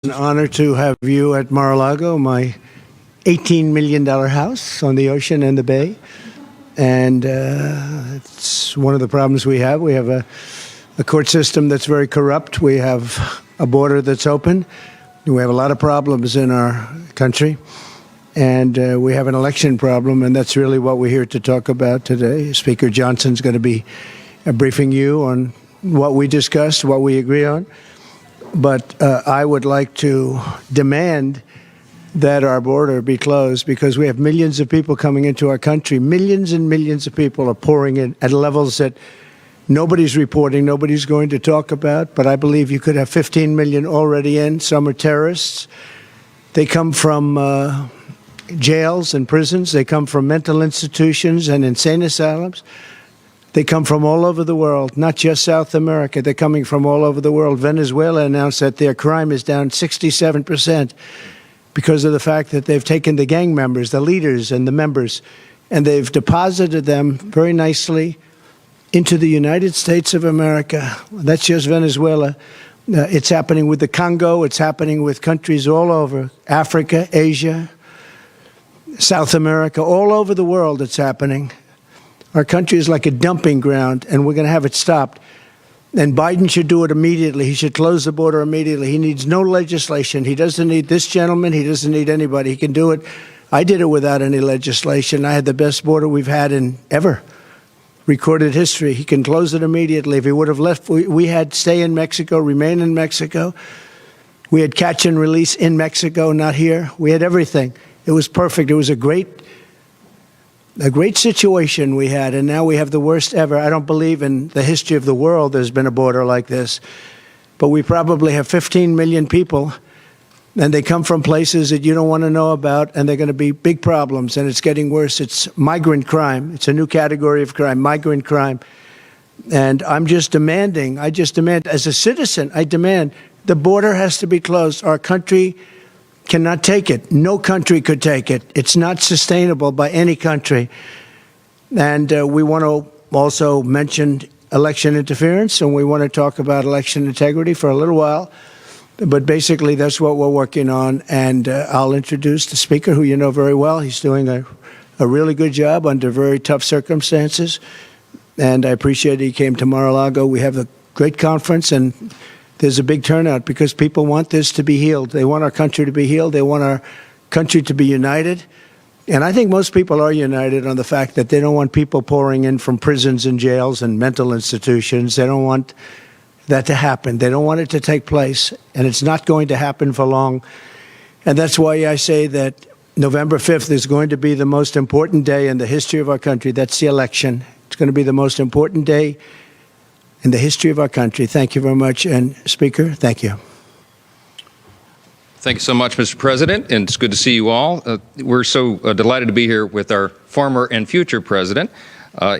An honor to have you at Mar-a-Lago, my $18 million house on the ocean and the bay. And it's one of the problems we have. We have a court system that's very corrupt. We have a border that's open. We have a lot of problems in our country. And we have an election problem, and that's really what we're here to talk about today. Speaker Johnson's going to be briefing you on what we discussed, what we agree on. But I would like to demand that our border be closed because we have millions of people coming into our country. Millions and millions of people are pouring in at levels that nobody's reporting, nobody's going to talk about. But I believe you could have 15 million already in. Some are terrorists. They come from jails and prisons. They come from mental institutions and insane asylums. They come from all over the world, not just South America. They're coming from all over the world. Venezuela announced that their crime is down 67% because of the fact that they've taken the gang members, the leaders and the members, and they've deposited them very nicely into the United States of America. That's just Venezuela. It's happening with the Congo. It's happening with countries all over Africa, Asia, South America, all over the world it's happening. Our country is like a dumping ground, and we're going to have it stopped. And Biden should do it immediately. He should close the border immediately. He needs no legislation. He doesn't need this gentleman. He doesn't need anybody. He can do it. I did it without any legislation. I had the best border we've had in ever recorded history. He can close it immediately. If he would have left, we had stay in Mexico, remain in Mexico. We had catch and release in Mexico, not here. We had everything. It was perfect. It was a great situation we had, and now we have the worst ever. I don't believe in the history of the world there's been a border like this. But we probably have 15 million people, and they come from places that you don't want to know about, and they're going to be big problems, and it's getting worse. It's migrant crime. It's a new category of crime, migrant crime. And I demand, as a citizen, I demand the border has to be closed. Our country cannot take it. No country could take it. It's not sustainable by any country. And we want to also mention election interference, and we want to talk about election integrity for a little while. But basically, that's what we're working on. And I'll introduce the speaker, who you know very well. He's doing a really good job under very tough circumstances. And I appreciate he came to Mar-a-Lago. We have a great conference, and there's a big turnout because people want this to be healed. They want our country to be healed. They want our country to be united. And I think most people are united on the fact that they don't want people pouring in from prisons and jails and mental institutions. They don't want that to happen. They don't want it to take place. And it's not going to happen for long. And that's why I say that November 5th is going to be the most important day in the history of our country. That's the election. It's going to be the most important day in the history of our country. Thank you very much. And Speaker, thank you. Thank you so much, Mr. President, and it's good to see you all. We're so delighted to be here with our former and future president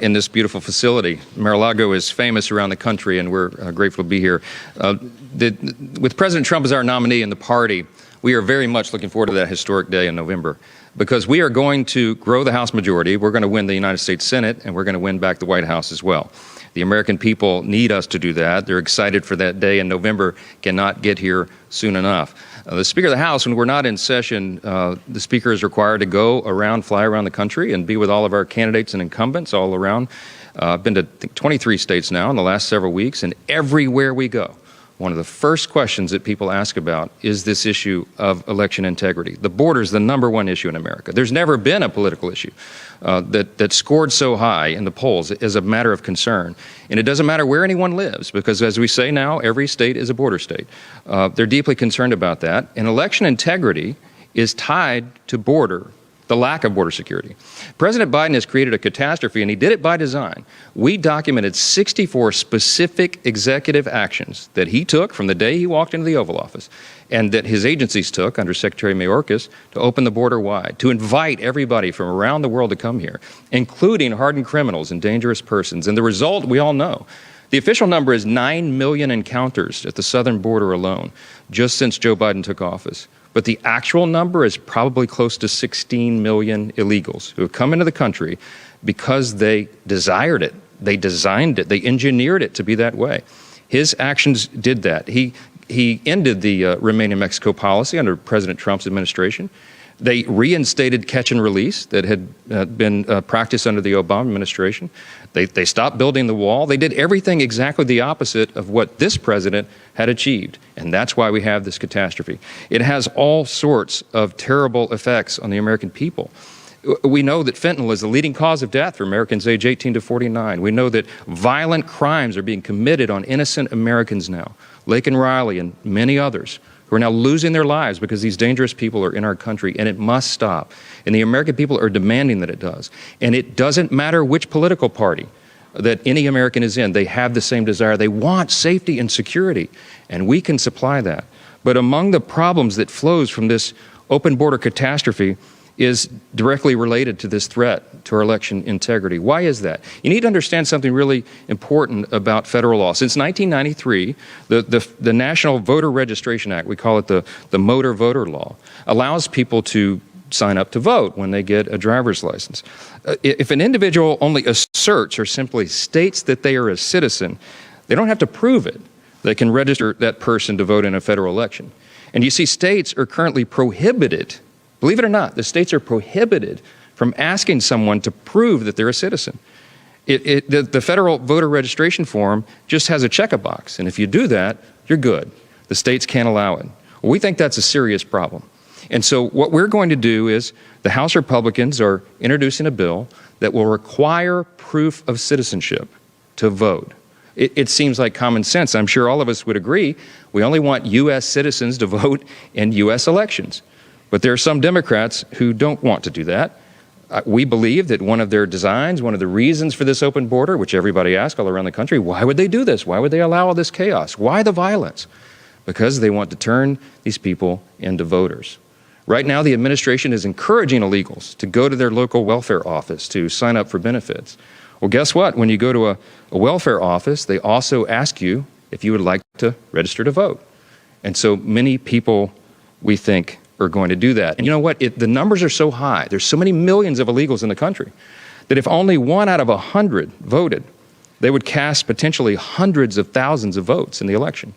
in this beautiful facility. Mar-a-Lago is famous around the country, and we're grateful to be here. With President Trump as our nominee in the party, we are very much looking forward to that historic day in November, because we are going to grow the House majority, we're going to win the United States Senate, and we're going to win back the White House as well. The American people need us to do that. They're excited for that day, and November cannot get here soon enough. The Speaker of the House, when we're not in session, the Speaker is required to go around, fly around the country and be with all of our candidates and incumbents all around. I've been to 23 states now in the last several weeks, and everywhere we go, one of the first questions that people ask about is this issue of election integrity. The border is the #1 issue in America. There's never been a political issue that scored so high in the polls as a matter of concern. And it doesn't matter where anyone lives, because as we say now, every state is a border state. They're deeply concerned about that. And election integrity is tied to the lack of border security. President Biden has created a catastrophe, and he did it by design. We documented 64 specific executive actions that he took from the day he walked into the Oval Office, and that his agencies took under Secretary Mayorkas to open the border wide, to invite everybody from around the world to come here, including hardened criminals and dangerous persons. And the result, we all know. The official number is 9 million encounters at the southern border alone, just since Joe Biden took office. But the actual number is probably close to 16 million illegals who have come into the country because they desired it, they designed it, they engineered it to be that way. His actions did that. He he ended the Remain in Mexico policy under President Trump's administration. They reinstated catch and release that had been practiced under the Obama administration. They stopped building the wall. They did everything exactly the opposite of what this president had achieved. And that's why we have this catastrophe. It has all sorts of terrible effects on the American people. We know that fentanyl is the leading cause of death for Americans age 18 to 49. We know that violent crimes are being committed on innocent Americans now. Laken Riley and many others who are now losing their lives because these dangerous people are in our country, and it must stop. And the American people are demanding that it does. And it doesn't matter which political party that any American is in, they have the same desire. They want safety and security, and we can supply that. But among the problems that flows from this open border catastrophe is directly related to this threat to our election integrity. Why is that? You need to understand something really important about federal law. Since 1993, the National Voter Registration Act, we call it the Motor Voter Law, allows people to sign up to vote when they get a driver's license. If an individual only asserts or simply states that they are a citizen, they don't have to prove it. They can register that person to vote in a federal election. And you see, states are currently prohibited. Believe it or not, the states are prohibited from asking someone to prove that they're a citizen. The federal voter registration form just has a check-a-box, and if you do that, you're good. The states can't allow it. Well, we think that's a serious problem. And so what we're going to do is the House Republicans are introducing a bill that will require proof of citizenship to vote. It seems like common sense. I'm sure all of us would agree. We only want U.S. citizens to vote in U.S. elections. But there are some Democrats who don't want to do that. We believe that one of their designs, one of the reasons for this open border, which everybody asks all around the country, why would they do this? Why would they allow all this chaos? Why the violence? Because they want to turn these people into voters. Right now, the administration is encouraging illegals to go to their local welfare office to sign up for benefits. Well, guess what? When you go to a welfare office, they also ask you if you would like to register to vote. And so many people, we think, are going to do that. And you know what? The numbers are so high. There's so many millions of illegals in the country that if only 1 out of 100 voted, they would cast potentially hundreds of thousands of votes in the election.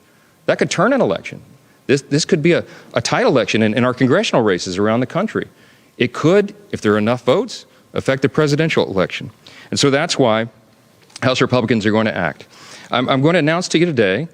That could turn an election. This could be a tight election in our congressional races around the country. It could, if there are enough votes, affect the presidential election. And so that's why House Republicans are going to act. I'm going to announce to you today,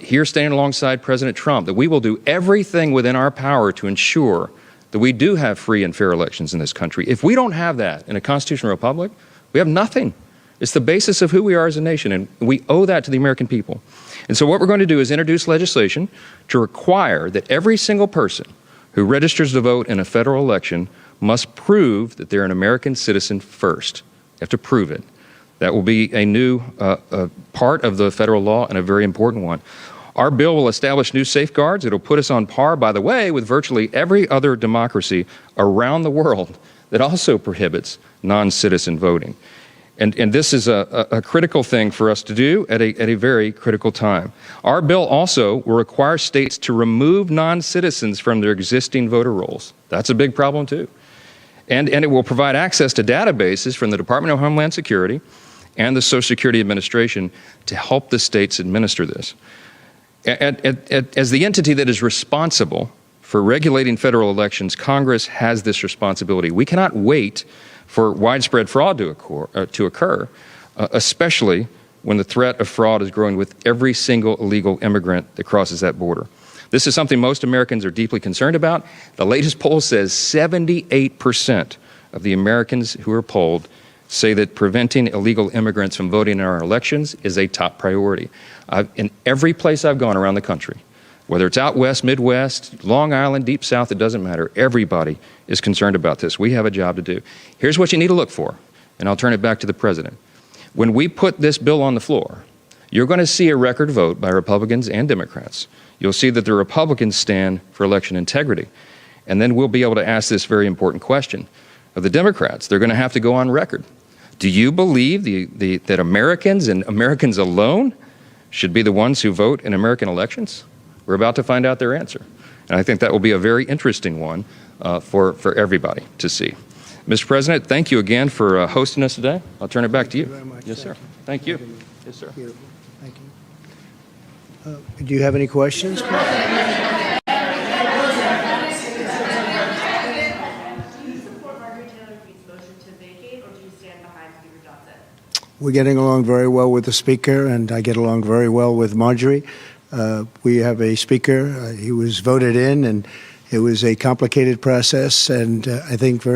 here standing alongside President Trump, that we will do everything within our power to ensure that we do have free and fair elections in this country. If we don't have that in a constitutional republic, we have nothing. It's the basis of who we are as a nation, and we owe that to the American people. And so what we're going to do is introduce legislation to require that every single person who registers to vote in a federal election must prove that they're an American citizen first. You have to prove it. That will be a new part of the federal law and a very important one. Our bill will establish new safeguards. It'll put us on par, by the way, with virtually every other democracy around the world that also prohibits non-citizen voting. And this is a critical thing for us to do at a very critical time. Our bill also will require states to remove non-citizens from their existing voter rolls. That's a big problem, too. And it will provide access to databases from the Department of Homeland Security and the Social Security Administration to help the states administer this. As the entity that is responsible for regulating federal elections, Congress has this responsibility. We cannot wait for widespread fraud to occur, especially when the threat of fraud is growing with every single illegal immigrant that crosses that border. This is something most Americans are deeply concerned about. The latest poll says 78% of the Americans who are polled say that preventing illegal immigrants from voting in our elections is a top priority. In every place I've gone around the country, whether it's out west, Midwest, Long Island, Deep South, it doesn't matter. Everybody is concerned about this. We have a job to do. Here's what you need to look for, and I'll turn it back to the president. When we put this bill on the floor, you're going to see a record vote by Republicans and Democrats. You'll see that the Republicans stand for election integrity. And then we'll be able to ask this very important question of the Democrats. They're going to have to go on record. Do you believe that Americans and Americans alone should be the ones who vote in American elections? We're about to find out their answer. And I think that will be a very interesting one for everybody to see. Mr. President, thank you again for hosting us today. I'll turn it back to you. Thank you very much. Yes, sir. Thank you. Yes, sir. Beautiful. Thank you. Do you have any questions? We're getting along very well with the Speaker, and I get along very well with Marjorie. We have a Speaker. He was voted in, and it was a complicated process, and I think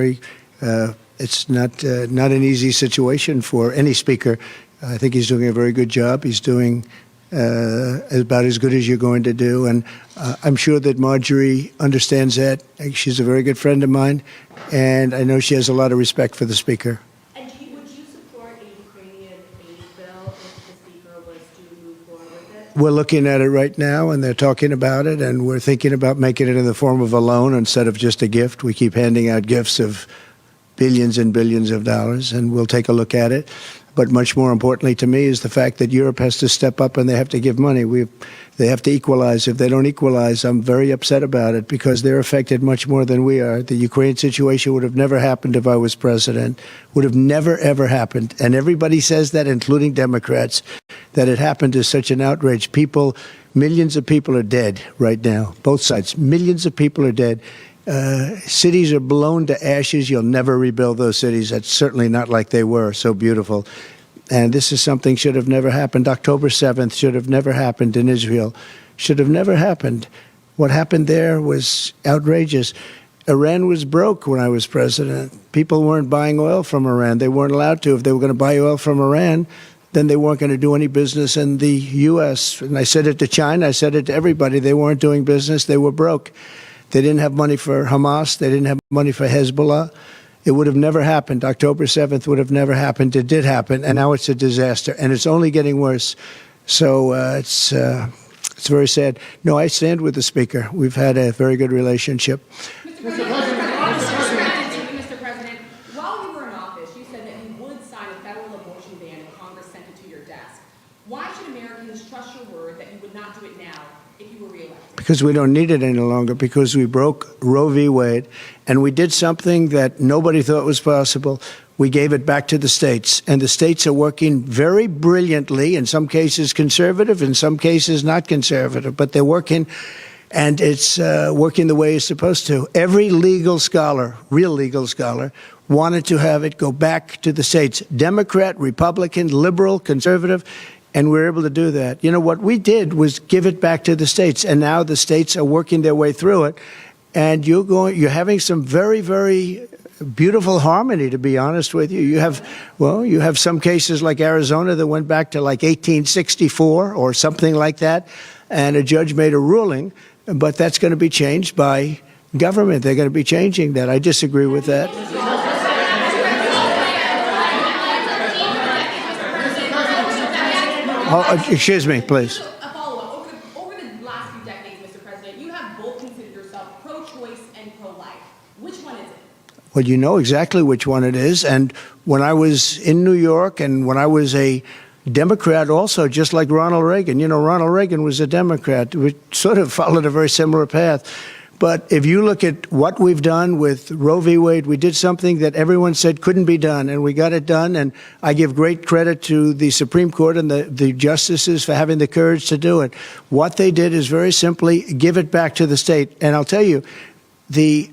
it's not an easy situation for any Speaker. I think he's doing a very good job. He's doing about as good as you're going to do, and I'm sure that Marjorie understands that. She's a very good friend of mine, and I know she has a lot of respect for the Speaker. We're looking at it right now, and they're talking about it, and we're thinking about making it in the form of a loan instead of just a gift. We keep handing out gifts of billions and billions of dollars, and we'll take a look at it. But much more importantly to me is the fact that Europe has to step up and they have to give money. They have to equalize. If they don't equalize, I'm very upset about it because they're affected much more than we are. The Ukraine situation would have never happened if I was president, would have never, ever happened. And everybody says that, including Democrats, that it happened is such an outrage. Millions of people are dead right now, both sides. Millions of people are dead. Cities are blown to ashes. You'll never rebuild those cities. That's certainly not like they were, so beautiful. And this is something should have never happened. October 7th should have never happened in Israel. Should have never happened. What happened there was outrageous. Iran was broke when I was president. People weren't buying oil from Iran. They weren't allowed to. If they were going to buy oil from Iran, then they weren't going to do any business in the U.S. And I said it to China. I said it to everybody. They weren't doing business. They were broke. They didn't have money for Hamas. They didn't have money for Hezbollah. It would have never happened. October 7th would have never happened. It did happen, and now it's a disaster, and it's only getting worse. So it's very sad. No, I stand with the Speaker. We've had a very good relationship. Mr. President, while you were in office, you said that you would sign a federal abortion ban if Congress sent it to your desk. Why should Americans trust your word that you would not do it now if you were reelected? Because we don't need it any longer, because we broke Roe v. Wade, and we did something that nobody thought was possible. We gave it back to the states, and the states are working very brilliantly, in some cases conservative, in some cases not conservative, but they're working, and it's working the way it's supposed to. Every legal scholar, real legal scholar, wanted to have it go back to the states, Democrat, Republican, liberal, conservative, and we're able to do that. You know, what we did was give it back to the states, and now the states are working their way through it. And you're having some very, very beautiful harmony, to be honest with you. You have some cases like Arizona that went back to like 1864 or something like that, and a judge made a ruling, but that's going to be changed by government. They're going to be changing that. I disagree with that. Oh, excuse me, please. A follow-up. Over the last few decades, Mr. President, you have both considered yourself pro-choice and pro-life. Which one is it? Well, you know exactly which one it is. And when I was in New York and when I was a Democrat also, just like Ronald Reagan, you know, Ronald Reagan was a Democrat. We sort of followed a very similar path. But if you look at what we've done with Roe v. Wade, we did something that everyone said couldn't be done, and we got it done. And I give great credit to the Supreme Court and the justices for having the courage to do it. What they did is very simply give it back to the state. And I'll tell you, the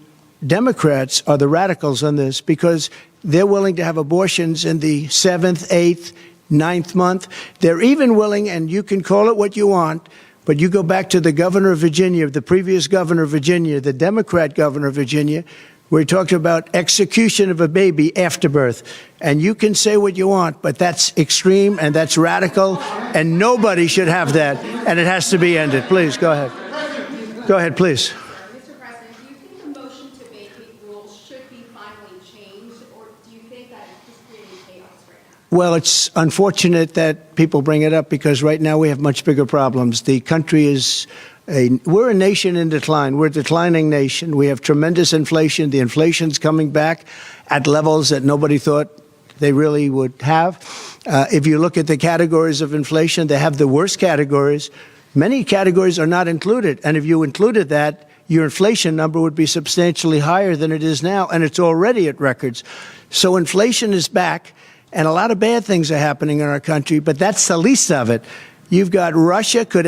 Democrats are the radicals on this because they're willing to have abortions in the 7th, 8th, 9th month. They're even willing, and you can call it what you want, but you go back to the governor of Virginia, the previous governor of Virginia, the Democrat governor of Virginia, where he talked about execution of a baby after birth. And you can say what you want, but that's extreme and that's radical, and nobody should have that, and it has to be ended. Please, go ahead. Go ahead, please. Mr. President, do you think the motion to vacate rules should be finally changed, or do you think that it's just creating chaos right now? Well, it's unfortunate that people bring it up because right now we have much bigger problems. The country is we're a nation in decline. We're a declining nation. We have tremendous inflation. The inflation's coming back at levels that nobody thought they really would have. If you look at the categories of inflation, they have the worst categories. Many categories are not included. And if you included that, your inflation number would be substantially higher than it is now, and it's already at records. So inflation is back, and a lot of bad things are happening in our country, but that's the least of it. You've got Russia you could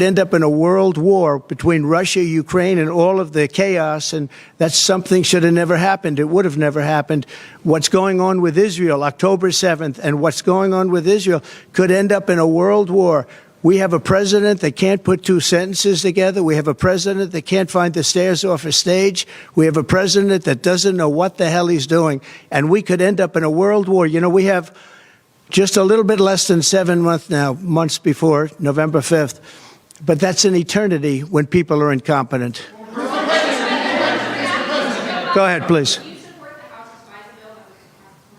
end up in a world war between Russia, Ukraine, and all of the chaos, and that's something should have never happened. It would have never happened. What's going on with Israel, October 7th, and what's going on with Israel could end up in a world war. We have a president that can't put two sentences together. We have a president that can't find the stairs off a stage. We have a president that doesn't know what the hell he's doing, and we could end up in a world war. You know, we have just a little bit less than 7 months before November 5th. But that's an eternity when people are incompetent. Go ahead, please.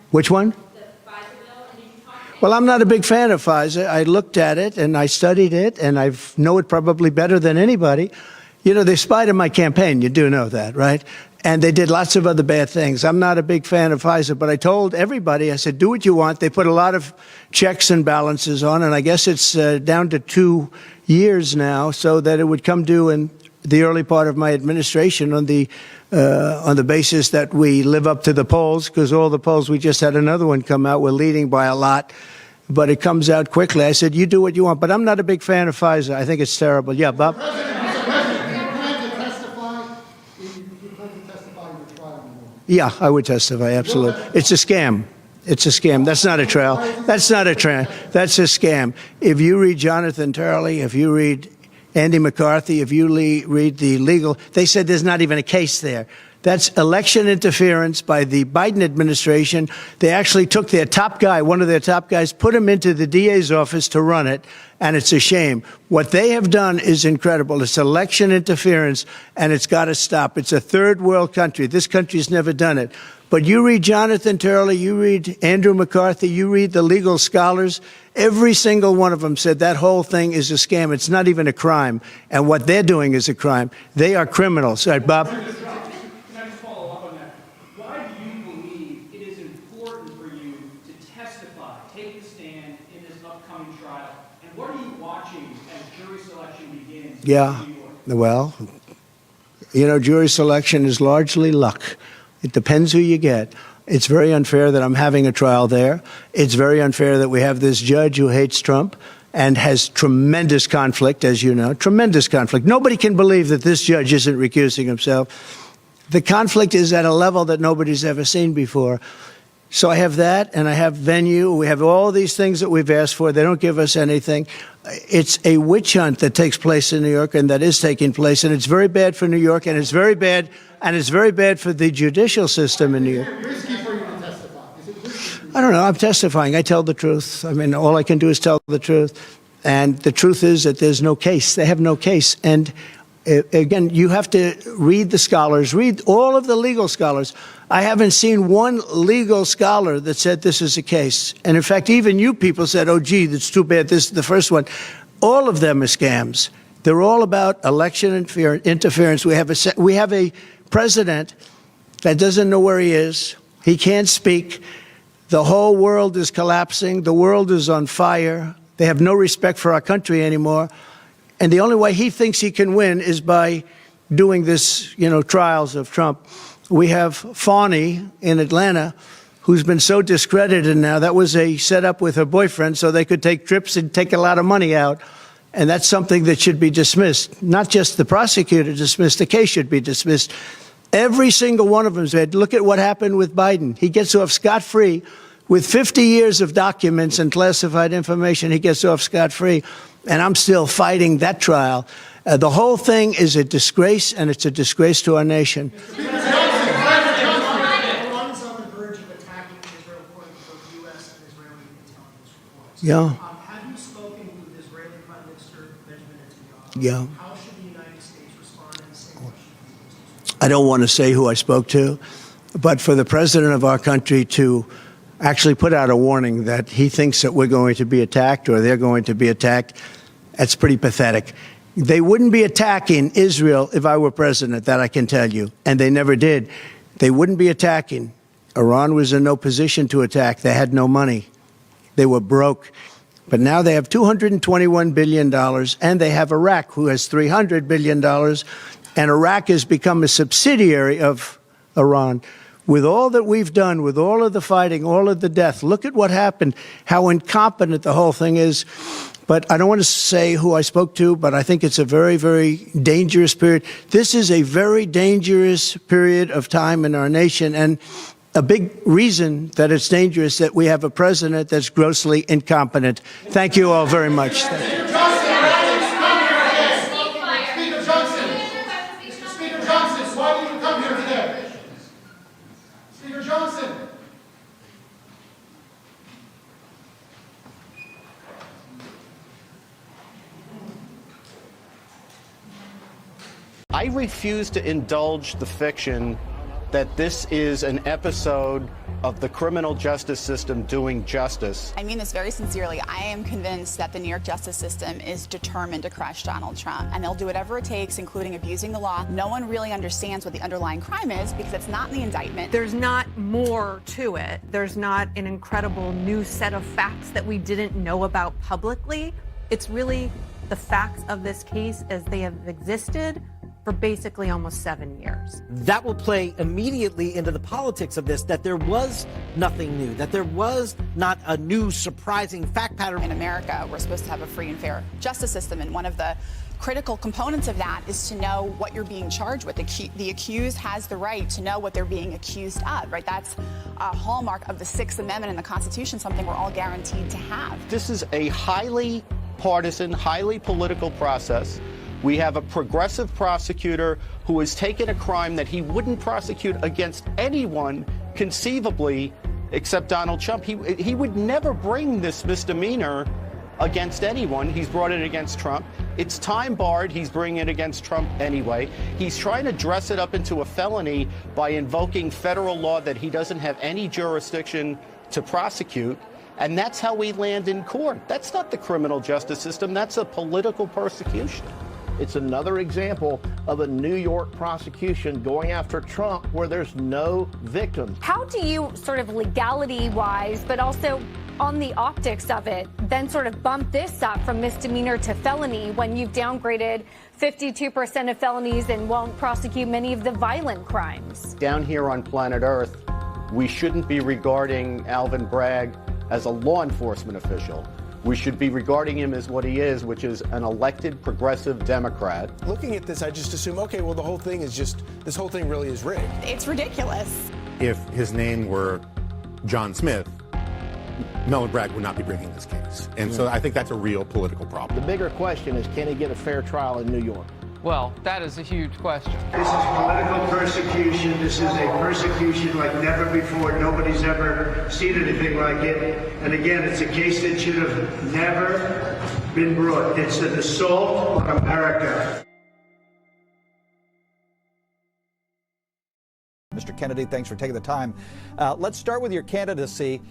Which one? Well, I'm not a big fan of FISA. I looked at it and I studied it and I know it probably better than anybody. You know, they spied on my campaign. You do know that, right? And they did lots of other bad things. I'm not a big fan of FISA, but I told everybody, I said, do what you want. They put a lot of checks and balances on, and I guess it's down to 2 years now, so that it would come due in the early part of my administration on the basis that we live up to the polls, because all the polls, we just had another one come out, we're leading by a lot, but it comes out quickly. I said, you do what you want, but I'm not a big fan of FISA. I think it's terrible. Yeah, Bob? Yeah, I would testify, absolutely. It's a scam. It's a scam. That's not a trial. That's not a trial. That's a scam. If you read Jonathan Turley, if you read Andy McCarthy, if you read the legal, they said there's not even a case there. That's election interference by the Biden administration. They actually took their top guy, one of their top guys, put him into the DA's office to run it, and it's a shame. What they have done is incredible. It's election interference, and it's got to stop. It's a third world country. This country's never done it. But you read Jonathan Turley, you read Andrew McCarthy, you read the legal scholars, every single one of them said that whole thing is a scam. It's not even a crime. And what they're doing is a crime. They are criminals. All right, Bob? Take the stand in this upcoming trial, and what are you watching as jury selection begins in New York? Well, you know, jury selection is largely luck. It depends who you get. It's very unfair that I'm having a trial there. It's very unfair that we have this judge who hates Trump and has tremendous conflict, as you know, tremendous conflict. Nobody can believe that this judge isn't recusing himself. The conflict is at a level that nobody's ever seen before. So I have that, and I have venue. We have all these things that we've asked for. They don't give us anything. It's a witch hunt that takes place in New York, and that is taking place, and it's very bad for New York, and it's very bad for the judicial system in New York. I don't know. I'm testifying. I tell the truth. I mean, all I can do is tell the truth, and the truth is that there's no case. They have no case, and again, you have to read the scholars, read all of the legal scholars. I haven't seen one legal scholar that said this is a case. And in fact, even you people said, oh, gee, that's too bad. This is the first one. All of them are scams. They're all about election interference. We have a president that doesn't know where he is. He can't speak. The whole world is collapsing. The world is on fire. They have no respect for our country anymore. And the only way he thinks he can win is by doing this, you know, trials of Trump. We have Fani in Atlanta, who's been so discredited now. That was a setup with her boyfriend so they could take trips and take a lot of money out. And that's something that should be dismissed. Not just the prosecutor dismissed, the case should be dismissed. Every single one of them said, look at what happened with Biden. He gets off scot-free. With 50 years of documents and classified information, he gets off scot-free. And I'm still fighting that trial. The whole thing is a disgrace, and it's a disgrace to our nation. Iran's on the verge of attacking Israel, according to both U.S. and Israeli intelligence reports. Yeah. Have you spoken with Israeli Prime Minister Benjamin Netanyahu? Yeah. How should the United States respond in the same way? I don't want to say who I spoke to, but for the president of our country to actually put out a warning that he thinks that we're going to be attacked or they're going to be attacked, that's pretty pathetic. They wouldn't be attacking Israel if I were president, that I can tell you, and they never did. They wouldn't be attacking. Iran was in no position to attack. They had no money. They were broke. But now they have $221 billion, and they have Iraq, who has $300 billion, and Iraq has become a subsidiary of Iran. With all that we've done, with all of the fighting, all of the death, look at what happened, how incompetent the whole thing is. But I don't want to say who I spoke to, but I think it's a very, very dangerous period. This is a very dangerous period of time in our nation, and a big reason that it's dangerous that we have a president that's grossly incompetent. Thank you all very much. Speaker Johnson, why did you come here today? Speaker Johnson. I refuse to indulge the fiction that this is an episode of the criminal justice system doing justice. I mean this very sincerely. I am convinced that the New York justice system is determined to crush Donald Trump, and they'll do whatever it takes, including abusing the law. No one really understands what the underlying crime is because it's not in the indictment. There's not more to it. There's not an incredible new set of facts that we didn't know about publicly. It's really the facts of this case as they have existed for basically almost 7 years. That will play immediately into the politics of this, that there was nothing new, that there was not a new surprising fact pattern. In America, we're supposed to have a free and fair justice system, and one of the critical components of that is to know what you're being charged with. The accused has the right to know what they're being accused of, right? That's a hallmark of the Sixth Amendment in the Constitution, something we're all guaranteed to have. This is a highly partisan, highly political process. We have a progressive prosecutor who has taken a crime that he wouldn't prosecute against anyone conceivably except Donald Trump. He would never bring this misdemeanor against anyone. He's brought it against Trump. It's time barred. He's bringing it against Trump anyway. He's trying to dress it up into a felony by invoking federal law that he doesn't have any jurisdiction to prosecute. And that's how we land in court. That's not the criminal justice system. That's a political persecution. It's another example of a New York prosecution going after Trump where there's no victim. How do you sort of legality-wise, but also on the optics of it, then sort of bump this up from misdemeanor to felony when you've downgraded 52% of felonies and won't prosecute many of the violent crimes? Down here on planet Earth, we shouldn't be regarding Alvin Bragg as a law enforcement official. We should be regarding him as what he is, which is an elected progressive Democrat. Looking at this, I just assume, okay, well, this whole thing really is rigged. It's ridiculous. If his name were John Smith, Melvin Bragg would not be bringing this case. And so I think that's a real political problem. The bigger question is, can he get a fair trial in New York? Well, that is a huge question. This is political persecution. This is a persecution like never before. Nobody's ever seen anything like it. And again, it's a case that should have never been brought. It's an assault on America. Mr. Kennedy, thanks for taking the time. Let's start with your candidacy.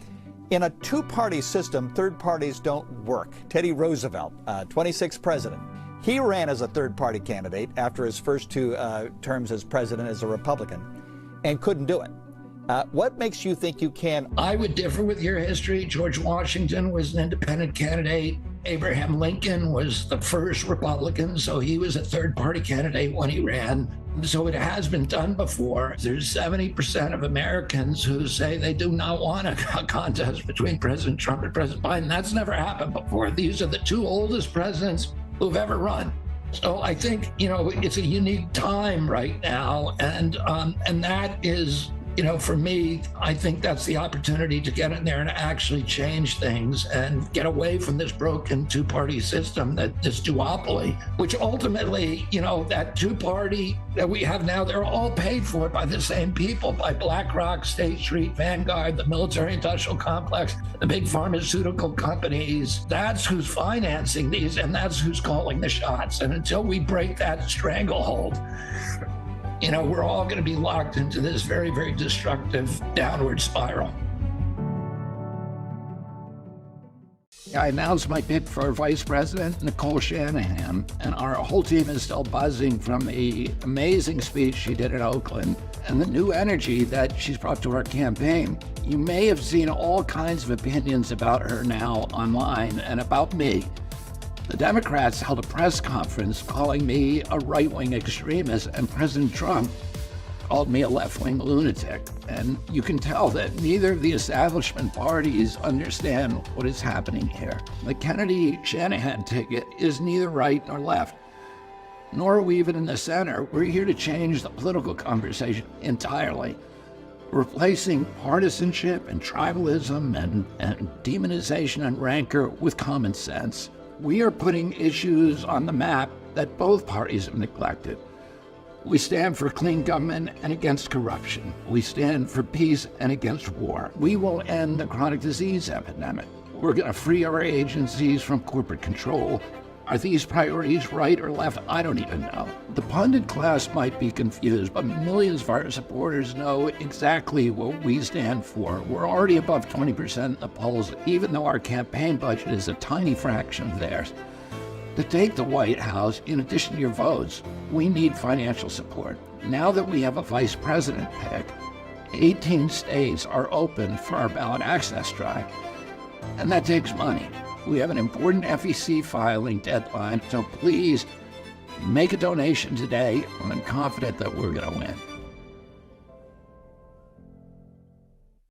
In a two-party system, third parties don't work. Teddy Roosevelt, 26th president. He ran as a third-party candidate after his first two terms as president as a Republican and couldn't do it. What makes you think you can? I would differ with your history. George Washington was an independent candidate. Abraham Lincoln was the first Republican, so he was a third-party candidate when he ran. So it has been done before. There's 70% of Americans who say they do not want a contest between President Trump and President Biden. That's never happened before. These are the two oldest presidents who've ever run. So I think, it's a unique time right now. And that is, for me, I think that's the opportunity to get in there and actually change things and get away from this broken two-party system, this duopoly, which ultimately, that two-party that we have now, they're all paid for by the same people, by BlackRock, State Street, Vanguard, the military-industrial complex, the big pharmaceutical companies. That's who's financing these, and that's who's calling the shots. And until we break that stranglehold, we're all going to be locked into this very, very destructive downward spiral. I announced my pick for Vice President, Nicole Shanahan, and our whole team is still buzzing from the amazing speech she did in Oakland and the new energy that she's brought to our campaign. You may have seen all kinds of opinions about her now online and about me. The Democrats held a press conference calling me a right-wing extremist, and President Trump called me a left-wing lunatic. And you can tell that neither of the establishment parties understand what is happening here. The Kennedy-Shanahan ticket is neither right nor left, nor are we even in the center. We're here to change the political conversation entirely, replacing partisanship and tribalism and demonization and rancor with common sense. We are putting issues on the map that both parties have neglected. We stand for clean government and against corruption. We stand for peace and against war. We will end the chronic disease epidemic. We're going to free our agencies from corporate control. Are these priorities right or left? I don't even know. The pundit class might be confused, but millions of our supporters know exactly what we stand for. We're already above 20% in the polls, even though our campaign budget is a tiny fraction of theirs. To take the White House, in addition to your votes, we need financial support. Now that we have a vice president pick, 18 states are open for our ballot access drive, and that takes money. We have an important FEC filing deadline, so please make a donation today. I'm confident that we're going to win.